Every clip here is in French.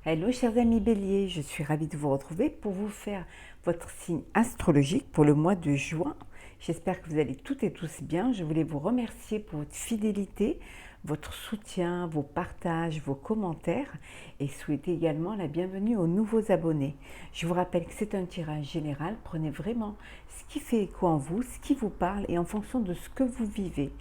Hello chers amis Bélier, je suis ravie de vous retrouver pour vous faire votre signe astrologique pour le mois de juin. J'espère que vous allez toutes et tous bien. Je voulais vous remercier pour votre fidélité, votre soutien, vos partages, vos commentaires et souhaiter également la bienvenue aux nouveaux abonnés. Je vous rappelle que c'est un tirage général. Prenez vraiment ce qui fait écho en vous, ce qui vous parle et en fonction de ce que vous vivez.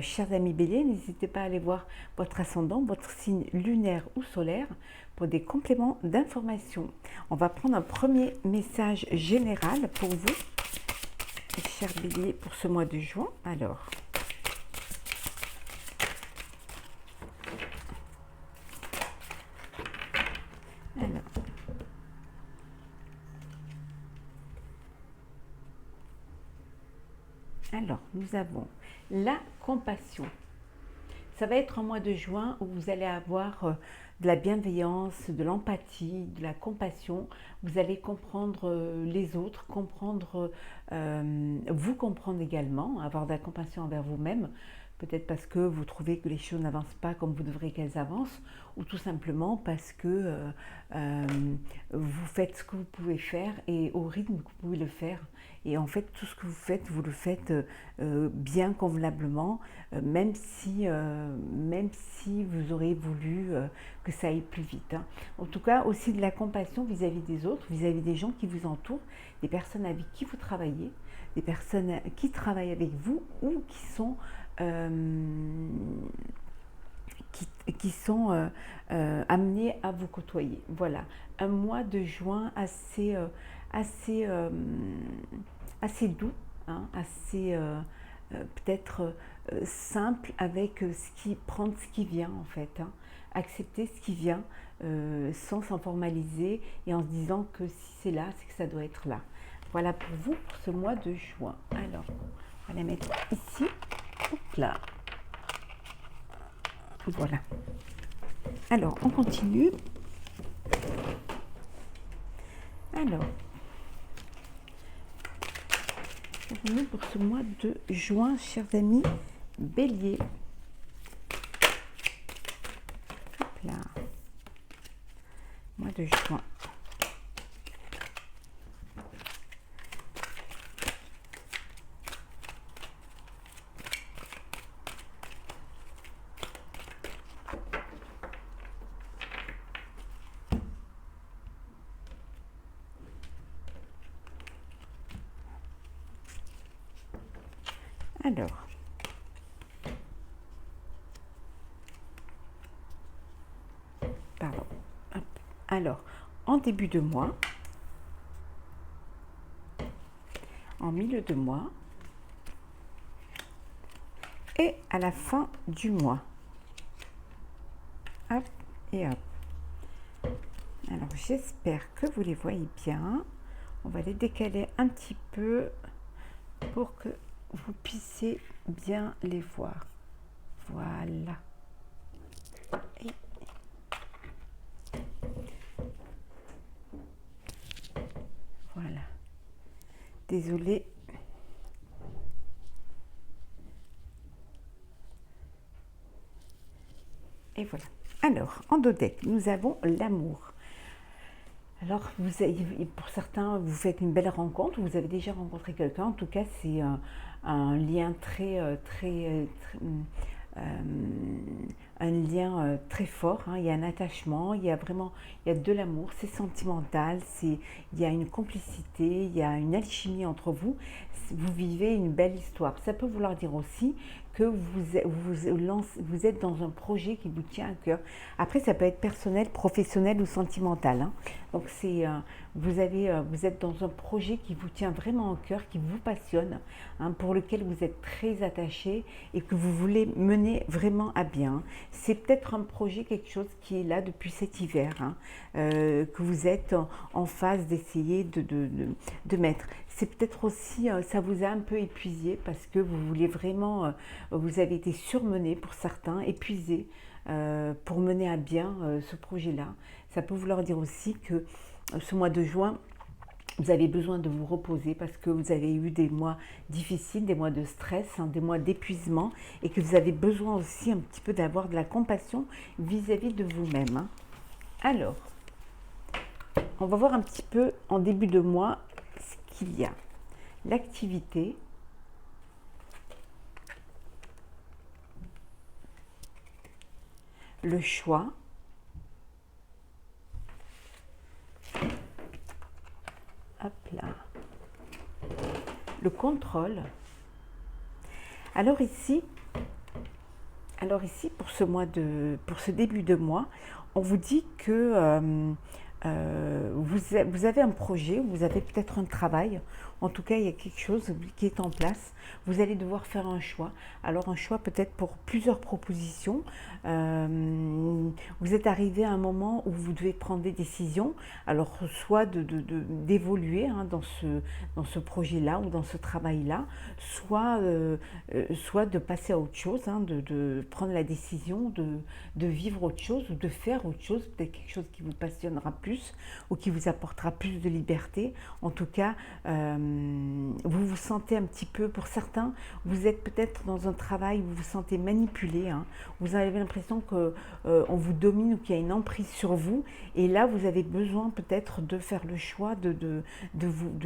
Chers amis Bélier, n'hésitez pas à aller voir votre ascendant, votre signe lunaire ou solaire pour des compléments d'information. On va prendre un premier message général pour vous, chers Bélier, pour ce mois de juin. Alors, nous avons la compassion. Ça va être un mois de juin où vous allez avoir de la bienveillance, de l'empathie, de la compassion. Vous allez comprendre les autres, vous comprendre également, avoir de la compassion envers vous-même. Peut-être parce que vous trouvez que les choses n'avancent pas comme vous devrez qu'elles avancent, ou tout simplement parce que vous faites ce que vous pouvez faire et au rythme que vous pouvez le faire. Et en fait, tout ce que vous le faites bien convenablement, même si vous aurez voulu que ça aille plus vite. En tout cas, aussi de la compassion vis-à-vis des autres, vis-à-vis des gens qui vous entourent, des personnes avec qui vous travaillez, des personnes qui travaillent avec vous ou qui sont amenés à vous côtoyer. Voilà, un mois de juin assez, assez doux, assez peut-être simple avec prendre ce qui vient en fait. Accepter ce qui vient sans s'en formaliser et en se disant que si c'est là, c'est que ça doit être là. Voilà pour vous pour ce mois de juin. Alors, on va la mettre ici. Hop là. Voilà. Alors, on continue. Alors, pour ce mois de juin, chers amis Bélier. Hop là. Mois de juin. Alors, en début de mois, en milieu de mois et à la fin du mois. Hop et hop. Alors, j'espère que vous les voyez bien. On va les décaler un petit peu pour que vous puissiez bien les voir. Voilà. Et voilà. Désolée. Et voilà. Alors, en dos deck, nous avons l'amour. Alors, pour certains, vous faites une belle rencontre, vous avez déjà rencontré quelqu'un. En tout cas, c'est un lien un lien très fort. Il y a un attachement, il y a de l'amour, c'est sentimental, il y a une complicité, il y a une alchimie entre vous. Vous vivez une belle histoire. Ça peut vouloir dire aussi que vous êtes dans un projet qui vous tient à cœur. Après, ça peut être personnel, professionnel ou sentimental. Donc, vous êtes dans un projet qui vous tient vraiment au cœur, qui vous passionne, pour lequel vous êtes très attaché et que vous voulez mener vraiment à bien. C'est peut-être un projet, quelque chose qui est là depuis cet hiver, que vous êtes en phase d'essayer de mettre. C'est peut-être aussi, ça vous a un peu épuisé parce que vous vouliez vraiment, vous avez été surmené pour certains, épuisé pour mener à bien ce projet-là. Ça peut vouloir dire aussi que ce mois de juin, vous avez besoin de vous reposer parce que vous avez eu des mois difficiles, des mois de stress, des mois d'épuisement et que vous avez besoin aussi un petit peu d'avoir de la compassion vis-à-vis de vous-même. Alors, on va voir un petit peu en début de mois ce qu'il y a. L'activité, le choix, hop là, le contrôle. Alors ici, pour pour ce début de mois, on vous dit que vous avez un projet, vous avez peut-être un travail, en tout cas il y a quelque chose qui est en place, vous allez devoir faire un choix. Alors un choix peut-être pour plusieurs propositions. Vous êtes arrivé à un moment où vous devez prendre des décisions, alors soit d'évoluer dans ce projet-là ou dans ce travail-là, soit de passer à autre chose, hein, de prendre la décision de vivre autre chose ou de faire autre chose, peut-être quelque chose qui vous passionnera plus ou qui vous apportera plus de liberté. En tout cas, vous vous sentez un petit peu, pour certains, vous êtes peut-être dans un travail où vous vous sentez manipulé, hein. Vous avez l'impression qu'on vous domine ou qu'il y a une emprise sur vous, et là vous avez besoin peut-être de faire le choix de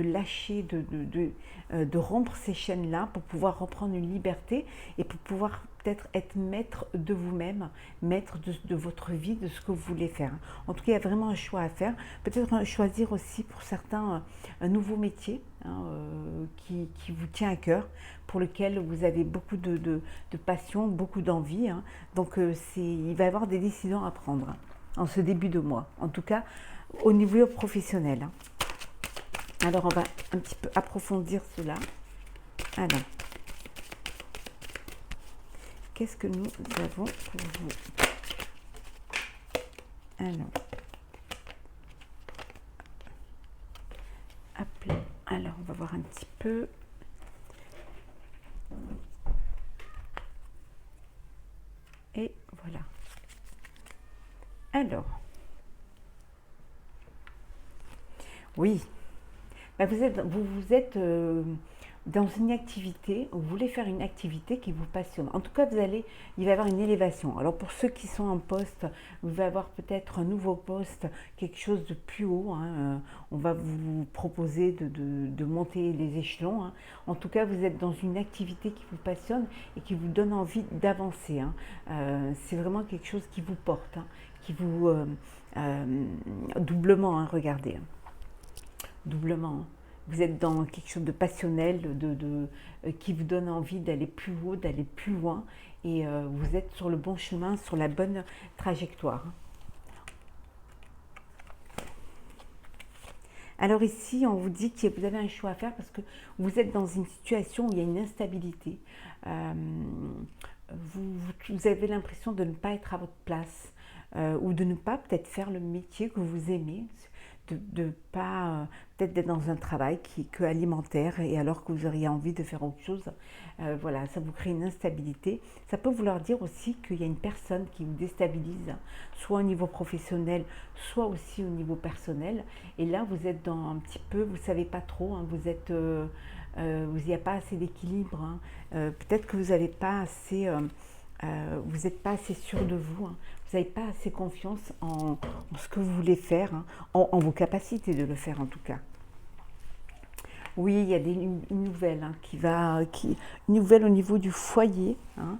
lâcher, de rompre ces chaînes-là pour pouvoir reprendre une liberté et pour pouvoir peut-être être maître de vous-même, maître de votre vie, de ce que vous voulez faire. En tout cas, il y a vraiment un choix à faire. Peut-être choisir aussi pour certains un nouveau métier, hein, qui vous tient à cœur, pour lequel vous avez beaucoup de passion, beaucoup d'envie, hein. Donc il va y avoir des décisions à prendre, hein, en ce début de mois. En tout cas, au niveau professionnel, hein. Alors on va un petit peu approfondir cela. Alors, qu'est-ce que nous avons pour vous? Alors, on va voir un petit peu. Et voilà. Alors, oui, vous êtes dans une activité, vous voulez faire une activité qui vous passionne. En tout cas, il va y avoir une élévation. Alors pour ceux qui sont en poste, vous allez avoir peut-être un nouveau poste, quelque chose de plus haut, hein. On va vous proposer de monter les échelons, hein. En tout cas, vous êtes dans une activité qui vous passionne et qui vous donne envie d'avancer, hein. C'est vraiment quelque chose qui vous porte, hein, qui vous... doublement, hein, regardez, hein. Doublement, hein. Vous êtes dans quelque chose de passionnel, qui vous donne envie d'aller plus haut, d'aller plus loin, et vous êtes sur le bon chemin, sur la bonne trajectoire. Alors ici, on vous dit que vous avez un choix à faire parce que vous êtes dans une situation où il y a une instabilité. Vous avez l'impression de ne pas être à votre place, ou de ne pas peut-être faire le métier que vous aimez, de pas peut-être d'être dans un travail qui est que alimentaire, et alors que vous auriez envie de faire autre chose. Voilà, ça vous crée une instabilité. Ça peut vouloir dire aussi qu'il y a une personne qui vous déstabilise, soit au niveau professionnel, soit aussi au niveau personnel. Et là, vous êtes dans un petit peu, vous savez pas trop, hein, il n'y a pas assez d'équilibre, hein. Peut-être que vous n'avez pas assez... vous n'êtes pas assez sûr de vous, hein. Vous n'avez pas assez confiance en ce que vous voulez faire, hein, en vos capacités de le faire en tout cas. Oui, il y a une nouvelle, hein, une nouvelle au niveau du foyer, hein.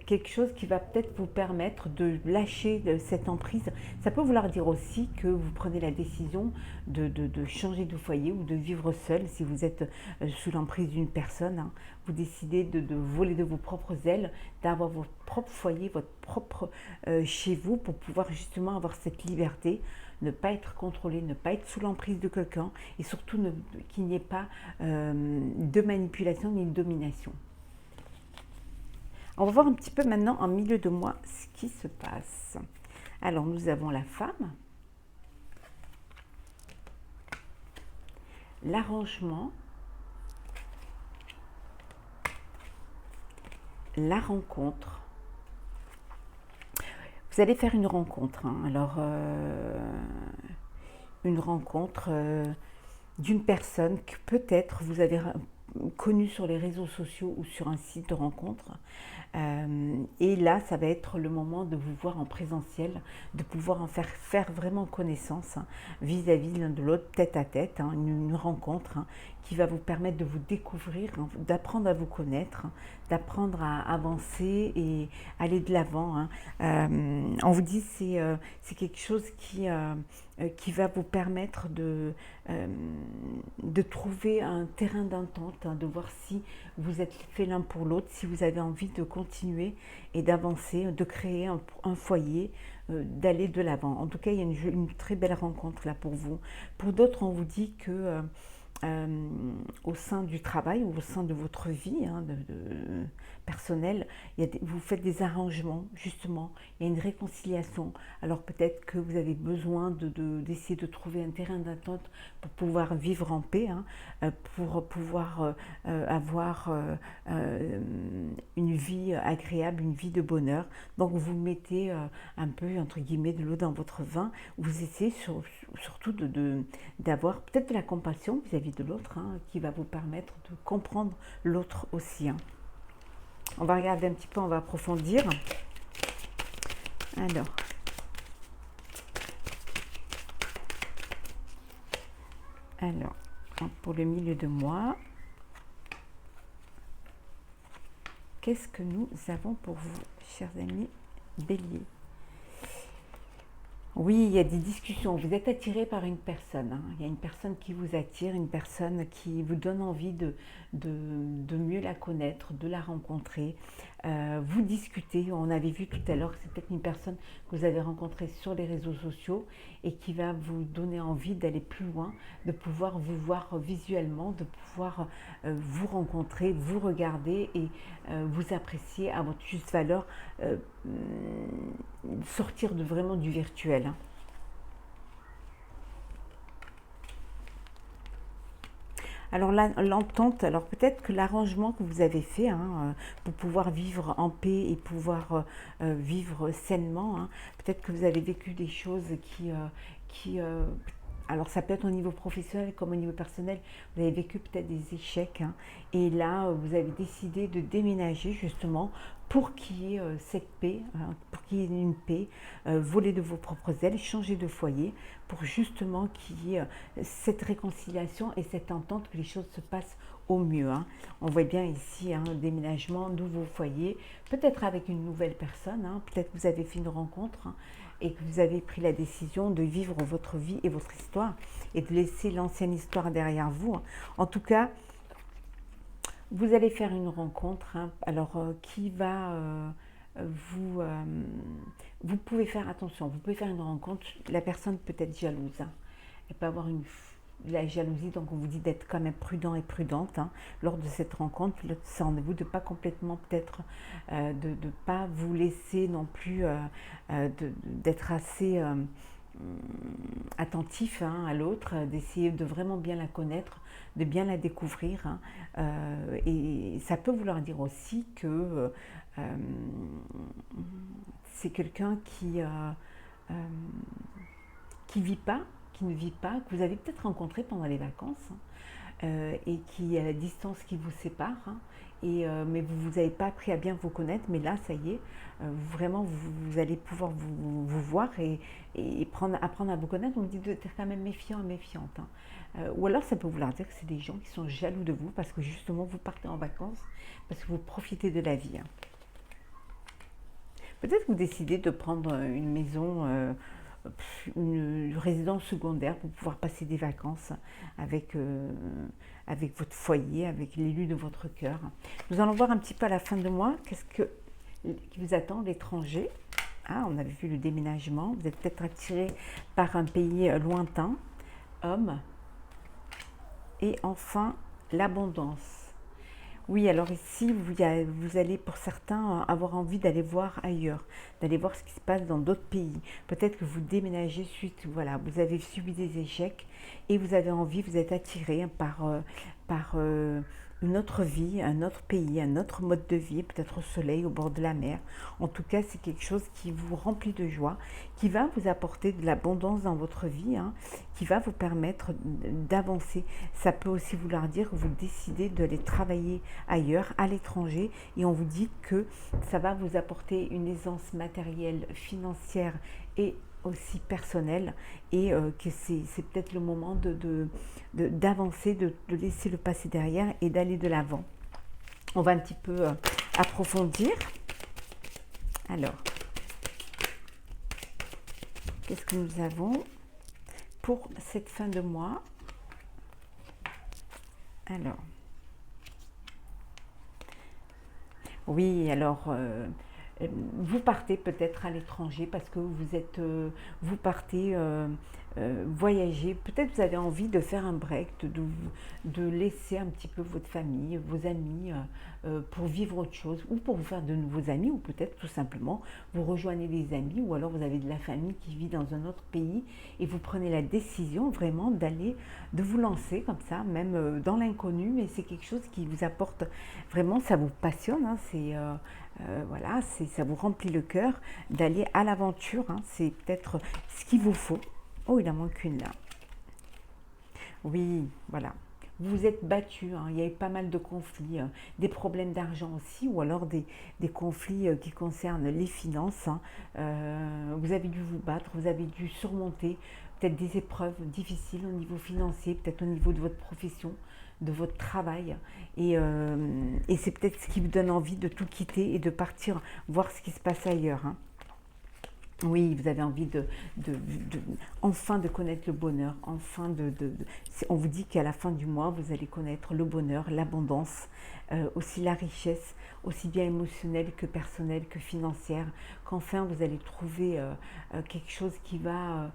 Quelque chose qui va peut-être vous permettre de lâcher cette emprise. Ça peut vouloir dire aussi que vous prenez la décision de changer de foyer ou de vivre seul si vous êtes sous l'emprise d'une personne, hein. Vous décidez de voler de vos propres ailes, d'avoir votre propre foyer, votre propre chez vous, pour pouvoir justement avoir cette liberté, ne pas être contrôlé, ne pas être sous l'emprise de quelqu'un, et surtout qu'il n'y ait pas de manipulation ni de domination. On va voir un petit peu maintenant en milieu de mois ce qui se passe. Alors nous avons la femme, l'arrangement, la rencontre. Vous allez faire une rencontre, hein. Alors une rencontre d'une personne que peut-être vous avez connu sur les réseaux sociaux ou sur un site de rencontre. Et là, ça va être le moment de vous voir en présentiel, de pouvoir en faire vraiment connaissance vis-à-vis l'un de l'autre, tête à tête, une rencontre qui va vous permettre de vous découvrir, d'apprendre à vous connaître, d'apprendre à avancer et aller de l'avant. On vous dit que c'est quelque chose qui va vous permettre de trouver un terrain d'entente, de voir si vous êtes fait l'un pour l'autre, si vous avez envie de continuer et d'avancer, de créer un foyer, d'aller de l'avant. En tout cas, il y a une très belle rencontre là pour vous. Pour d'autres, on vous dit que au sein du travail ou au sein de votre vie personnelle, vous faites des arrangements, justement, il y a une réconciliation. Alors peut-être que vous avez besoin d'essayer de trouver un terrain d'entente pour pouvoir vivre en paix, pour pouvoir avoir une vie agréable, une vie de bonheur. Donc vous mettez un peu, entre guillemets, de l'eau dans votre vin, vous essayez surtout d'avoir peut-être de la compassion vis-à-vis de l'autre, qui va vous permettre de comprendre l'autre aussi. On va regarder un petit peu, on va approfondir. Alors, pour le milieu de mois, qu'est-ce que nous avons pour vous, chers amis Bélier? Oui, il y a des discussions. Vous êtes attiré par une personne. Il y a une personne qui vous attire, une personne qui vous donne envie de mieux la connaître, de la rencontrer. Vous discutez. On avait vu tout à l'heure que c'est peut-être une personne que vous avez rencontrée sur les réseaux sociaux et qui va vous donner envie d'aller plus loin, de pouvoir vous voir visuellement, de pouvoir vous rencontrer, vous regarder et vous apprécier à votre juste valeur, sortir vraiment du virtuel. Alors l'entente, alors peut-être que l'arrangement que vous avez fait pour pouvoir vivre en paix et pouvoir vivre sainement, peut-être que vous avez vécu des choses alors ça peut être au niveau professionnel comme au niveau personnel, vous avez vécu peut-être des échecs, et là vous avez décidé de déménager justement pour qu'il y ait cette paix, pour qu'il y ait une paix, voler de vos propres ailes, changer de foyer, pour justement qu'il y ait cette réconciliation et cette entente, que les choses se passent au mieux. On voit bien ici un déménagement, nouveau foyer, peut-être avec une nouvelle personne, peut-être que vous avez fait une rencontre et que vous avez pris la décision de vivre votre vie et votre histoire et de laisser l'ancienne histoire derrière vous. En tout cas, vous allez faire une rencontre, qui va vous pouvez faire attention, vous pouvez faire une rencontre, la personne peut être jalouse, elle peut avoir la jalousie, donc on vous dit d'être quand même prudent et prudente lors de cette rencontre. C'est rendez-vous de pas complètement peut-être, de ne pas vous laisser non plus, d'être assez attentif à l'autre, d'essayer de vraiment bien la connaître, de bien la découvrir. Et ça peut vouloir dire aussi que c'est quelqu'un qui vit pas, qui ne vit pas, que vous avez peut-être rencontré pendant les vacances, et qui a la distance qui vous sépare, mais vous n'avez pas appris à bien vous connaître, mais là ça y est, vraiment vous allez pouvoir vous voir et apprendre à vous connaître. On me dit d'être quand même méfiant et méfiante, ou alors ça peut vouloir dire que c'est des gens qui sont jaloux de vous parce que justement vous partez en vacances, parce que vous profitez de la vie. Peut-être que vous décidez de prendre une maison, une résidence secondaire pour pouvoir passer des vacances avec votre foyer, avec l'élu de votre cœur. Nous allons voir un petit peu à la fin de mois qu'est-ce qui vous attend, l'étranger. On avait vu le déménagement, vous êtes peut-être attiré par un pays lointain, homme, et enfin l'abondance. Oui, alors ici, vous allez pour certains avoir envie d'aller voir ailleurs, d'aller voir ce qui se passe dans d'autres pays. Peut-être que vous déménagez suite, voilà, vous avez subi des échecs et vous avez envie, vous êtes attiré par une autre vie, un autre pays, un autre mode de vie, peut-être au soleil, au bord de la mer. En tout cas, c'est quelque chose qui vous remplit de joie, qui va vous apporter de l'abondance dans votre vie, hein, qui va vous permettre d'avancer. Ça peut aussi vouloir dire que vous décidez d'aller travailler ailleurs, à l'étranger, et on vous dit que ça va vous apporter une aisance matérielle, financière et aussi personnelle, et que c'est peut-être le moment d'avancer, de laisser le passé derrière et d'aller de l'avant. On va un petit peu approfondir. Alors, qu'est-ce que nous avons pour cette fin de mois? Alors, oui, alors vous partez peut-être à l'étranger parce que vous partez voyager. Peut-être vous avez envie de faire un break, de laisser un petit peu votre famille, vos amis pour vivre autre chose ou pour vous faire de nouveaux amis, ou peut-être tout simplement vous rejoignez des amis, ou alors vous avez de la famille qui vit dans un autre pays et vous prenez la décision vraiment de vous lancer comme ça, même dans l'inconnu, mais c'est quelque chose qui vous apporte vraiment, ça vous passionne, hein, voilà, ça vous remplit le cœur d'aller à l'aventure, hein, c'est peut-être ce qu'il vous faut. Oh, il en manque une là. Oui, voilà. Vous vous êtes battu, hein, il y a eu pas mal de conflits, des problèmes d'argent aussi, ou alors des conflits qui concernent les finances, hein. Vous avez dû vous battre, vous avez dû surmonter peut-être des épreuves difficiles au niveau financier, peut-être au niveau de votre profession, de votre travail. Et c'est peut-être ce qui vous donne envie de tout quitter et de partir voir ce qui se passe ailleurs, hein. Oui, vous avez envie enfin de connaître le bonheur, enfin on vous dit qu'à la fin du mois, vous allez connaître le bonheur, l'abondance, aussi la richesse, aussi bien émotionnelle que personnelle que financière, qu'enfin vous allez trouver quelque chose euh,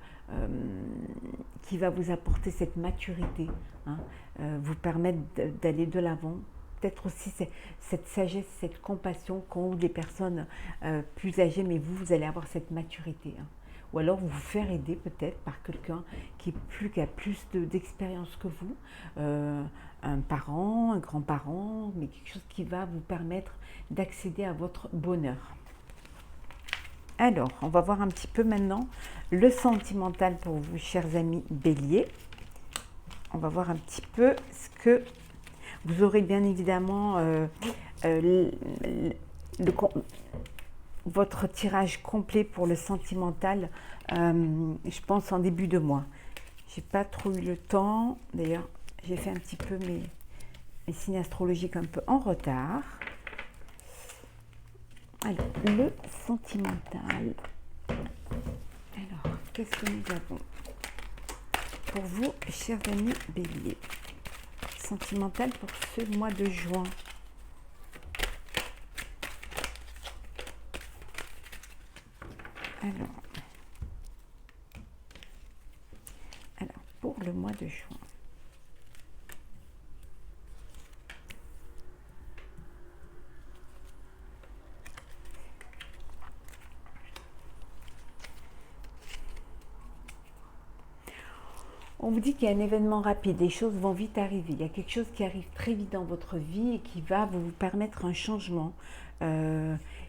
qui va vous apporter cette maturité, hein, vous permettre d'aller de l'avant. Peut-être aussi cette sagesse, cette compassion qu'ont des personnes plus âgées, mais vous allez avoir cette maturité, hein. Ou alors vous faire aider peut-être par quelqu'un qui a plus d'expérience que vous, un parent, un grand-parent, mais quelque chose qui va vous permettre d'accéder à votre bonheur. Alors, on va voir un petit peu maintenant le sentimental pour vous, chers amis Bélier. On va voir un petit peu ce que vous aurez bien évidemment votre tirage complet pour le sentimental, je pense en début de mois. J'ai pas trop eu le temps. D'ailleurs, j'ai fait un petit peu mes signes astrologiques un peu en retard. Alors, le sentimental. Alors, qu'est-ce que nous avons pour vous, chers amis Bélier? Sentimental pour ce mois de juin. Alors pour le mois de juin. On vous dit qu'il y a un événement rapide, les choses vont vite arriver, il y a quelque chose qui arrive très vite dans votre vie et qui va vous permettre un changement,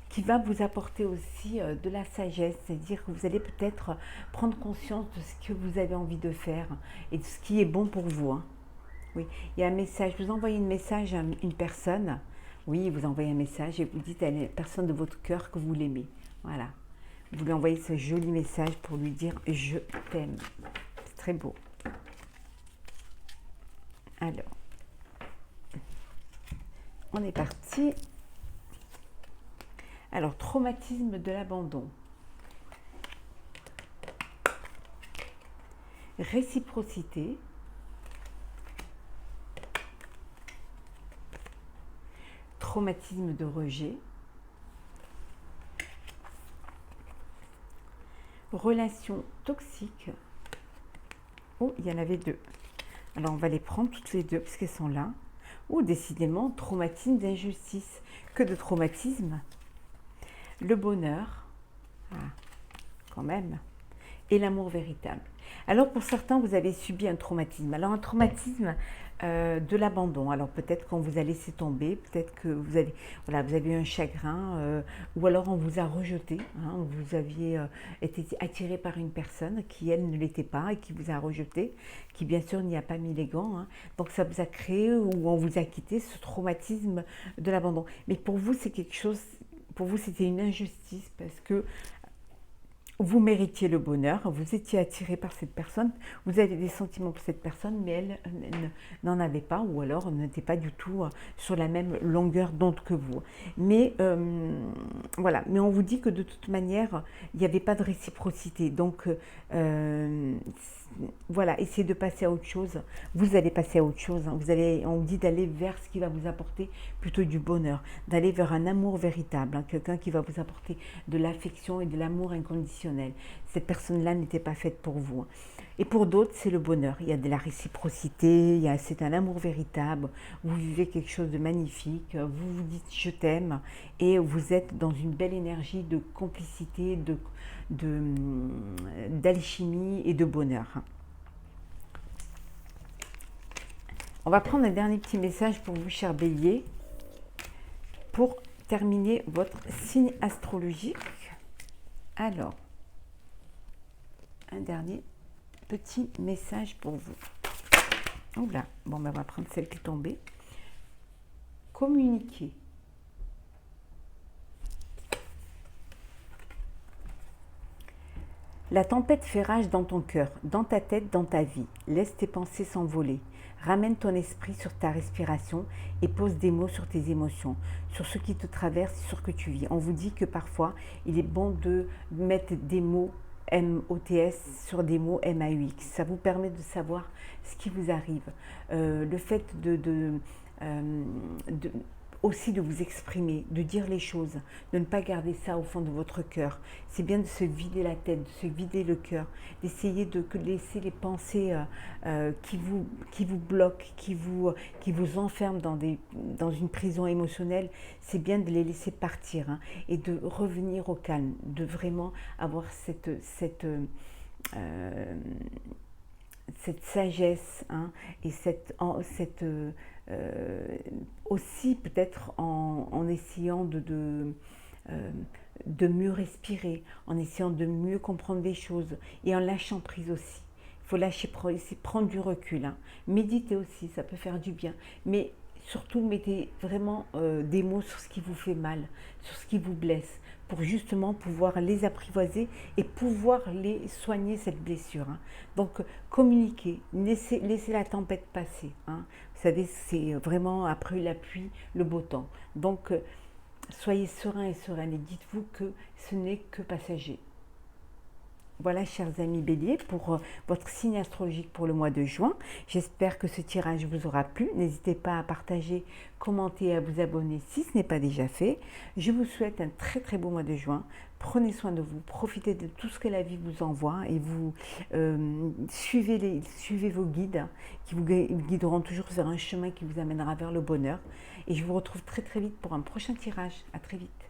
qui va vous apporter aussi de la sagesse, c'est-à-dire que vous allez peut-être prendre conscience de ce que vous avez envie de faire et de ce qui est bon pour vous, hein. Oui, il y a un message, vous envoyez un message à une personne, oui, vous envoyez un message et vous dites à la personne de votre cœur que vous l'aimez, voilà. Vous lui envoyez ce joli message pour lui dire « je t'aime ». C'est très beau. Alors, on est parti. Alors, traumatisme de l'abandon. Réciprocité. Traumatisme de rejet. Relation toxique. Oh, il y en avait deux. Alors, on va les prendre toutes les deux parce qu'elles sont là. Ou décidément, traumatisme d'injustice. Que de traumatisme. Le bonheur. Ah, quand même. Et l'amour véritable. Alors, pour certains, vous avez subi un traumatisme. Alors, un traumatisme, de l'abandon. Alors peut-être qu'on vous a laissé tomber, peut-être que voilà, vous avez eu un chagrin, ou alors on vous a rejeté, hein, vous aviez été attiré par une personne qui, elle, ne l'était pas et qui vous a rejeté, qui bien sûr n'y a pas mis les gants, hein. Donc ça vous a créé, ou on vous a quitté, ce traumatisme de l'abandon. Mais pour vous, c'est quelque chose, pour vous, c'était une injustice parce que vous méritiez le bonheur, vous étiez attiré par cette personne, vous avez des sentiments pour cette personne, mais elle n'en avait pas, ou alors n'était pas du tout sur la même longueur d'onde que vous. Mais voilà, mais on vous dit que de toute manière, il n'y avait pas de réciprocité. Donc voilà, essayez de passer à autre chose. Vous allez passer à autre chose, hein. On vous dit d'aller vers ce qui va vous apporter plutôt du bonheur, d'aller vers un amour véritable, hein, quelqu'un qui va vous apporter de l'affection et de l'amour inconditionnel. Cette personne-là n'était pas faite pour vous. Et pour d'autres, c'est le bonheur. Il y a de la réciprocité, c'est un amour véritable. Vous vivez quelque chose de magnifique, vous vous dites je t'aime et vous êtes dans une belle énergie de complicité, d'alchimie et de bonheur. On va prendre un dernier petit message pour vous, chers béliers, pour terminer votre signe astrologique. Alors, un dernier petit message pour vous. Oula, bon, ben on va prendre celle qui est tombée. Communiquer. La tempête fait rage dans ton cœur, dans ta tête, dans ta vie. Laisse tes pensées s'envoler. Ramène ton esprit sur ta respiration et pose des mots sur tes émotions, sur ce qui te traverse, sur ce que tu vis. On vous dit que parfois, il est bon de mettre des mots MOTS sur des mots MAUX. Ça vous permet de savoir ce qui vous arrive. Le fait aussi de vous exprimer, de dire les choses, de ne pas garder ça au fond de votre cœur. C'est bien de se vider la tête, de se vider le cœur, d'essayer de laisser les pensées qui vous bloquent, qui vous enferment dans une prison émotionnelle. C'est bien de les laisser partir, hein, et de revenir au calme, de vraiment avoir cette sagesse, hein, et aussi peut-être en essayant de mieux respirer, en essayant de mieux comprendre les choses et en lâchant prise aussi. Il faut lâcher prise, prendre du recul, hein. Méditer aussi, ça peut faire du bien. Mais surtout, mettez vraiment des mots sur ce qui vous fait mal, sur ce qui vous blesse, pour justement pouvoir les apprivoiser et pouvoir les soigner, cette blessure, hein. Donc, communiquez, laissez la tempête passer, hein. Vous savez, c'est vraiment après la pluie, le beau temps. Donc, soyez serein et sereine et dites-vous que ce n'est que passager. Voilà, chers amis béliers, pour votre signe astrologique pour le mois de juin. J'espère que ce tirage vous aura plu. N'hésitez pas à partager, commenter et à vous abonner si ce n'est pas déjà fait. Je vous souhaite un très très beau mois de juin. Prenez soin de vous, profitez de tout ce que la vie vous envoie et vous suivez vos guides qui vous guideront toujours vers un chemin qui vous amènera vers le bonheur. Et je vous retrouve très très vite pour un prochain tirage. À très vite.